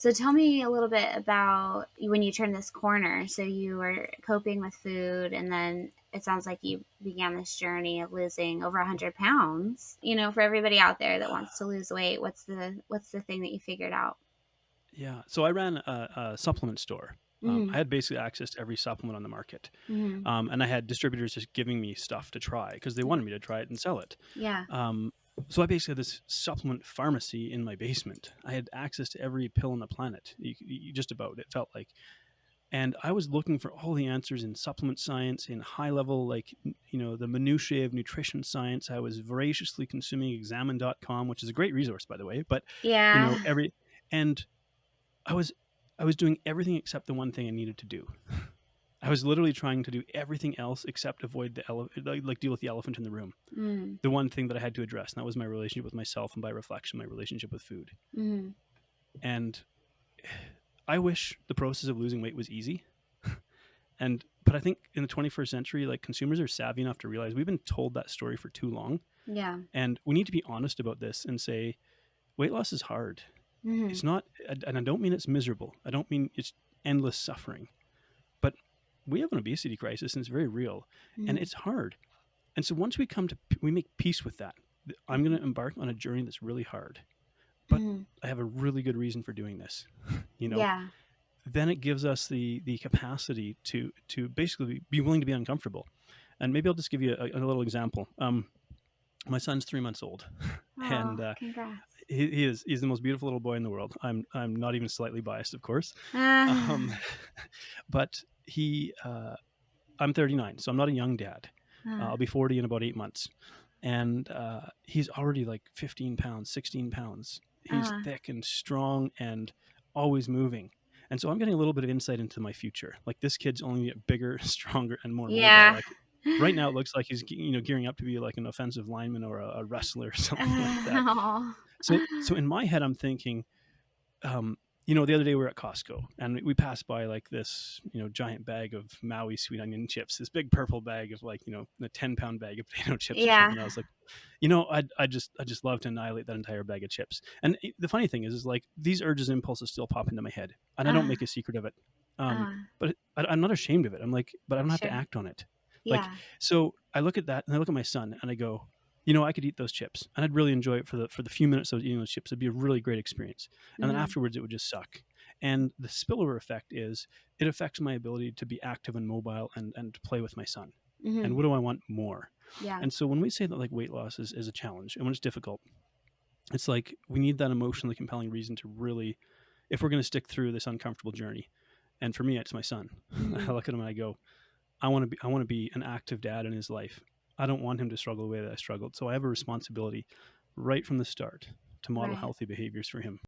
So tell me a little bit about when you turned this corner. So you were coping with food, and then it sounds like you began this journey of losing over 100 pounds. For everybody out there that wants to lose weight, what's the thing that you figured out? Yeah. So I ran a supplement store. I Mhm. had basically access to every supplement on the market. Mhm. And I had distributors just giving me stuff to try because they Yeah. wanted me to try it and sell it. Yeah. Um, so I basically had this supplement pharmacy in my basement. I had access to every pill on the planet, just about, it felt like. And I was looking for all the answers in supplement science, in high level, like, the minutiae of nutrition science. I was voraciously consuming examine.com, which is a great resource, by the way. But, Yeah. and I was I was doing everything except the one thing I needed to do. I was literally trying to do everything else except avoid like deal with the elephant in the room. Mm. The one thing that I had to address, and that was my relationship with myself, and by reflection, my relationship with food. Mhm. And I wish the process of losing weight was easy. But I think in the 21st century, like, consumers are savvy enough to realize we've been told that story for too long, Yeah. and we need to be honest about this and say weight loss is hard. Mhm. It's not, and I don't mean it's miserable. I don't mean it's endless suffering. But we have an obesity crisis, and it's very real, and Mhm. it's hard. And so once we make peace with that. I'm going Mhm. to embark on a journey that's really hard, but Mhm. I have a really good reason for doing this. you know, Yeah. then it gives us the capacity to basically be willing to be uncomfortable. And maybe I'll just give you a little example. My son's 3 months old, and Oh, congrats. he's the most beautiful little boy in the world. I'm not even slightly biased, of course. Um, Ah. but I'm 39, so I'm not a young dad. I'll Ah. be 40 in about 8 months. And he's already like 15 pounds, 16 pounds. He's Ah. thick and strong and always moving. And so I'm getting a little bit of insight into my future. Like, this kid's only get bigger, stronger, and more mobile. Yeah. Like, right now, it looks like he's gearing up to be like an offensive lineman or a wrestler or something like that. Oh. So in my head, I'm thinking, the other day we were at Costco and we passed by like this, giant bag of Maui sweet onion chips, this big purple bag of, like, a 10-pound bag of potato chips or Yeah. something. I was like, I just love to annihilate that entire bag of chips. And the funny thing is like, these urges and impulses still pop into my head, and I don't Ah. make a secret of it. Ah. But I'm not ashamed of it. I'm like, but I don't have to Sure. act on it. Like, Yeah. so I look at that and I look at my son and I go, I could eat those chips and I'd really enjoy it for the few minutes I was eating those chips. It'd be a really great experience. And then Mhm. afterwards, it would just suck. And the spillover effect is it affects my ability to be active and mobile and to play with my son. And Mhm. what do I want more? Yeah. And so when we say that, like, weight loss is a challenge and when it's difficult, it's like we need that emotionally compelling reason to really, if we're going to stick through this uncomfortable journey. And for me, it's my son. I Mhm. look at him and I go, I want to be an active dad in his life. I don't want him to struggle the way that I struggled. So I have a responsibility right from the start to model Right. healthy behaviors for him.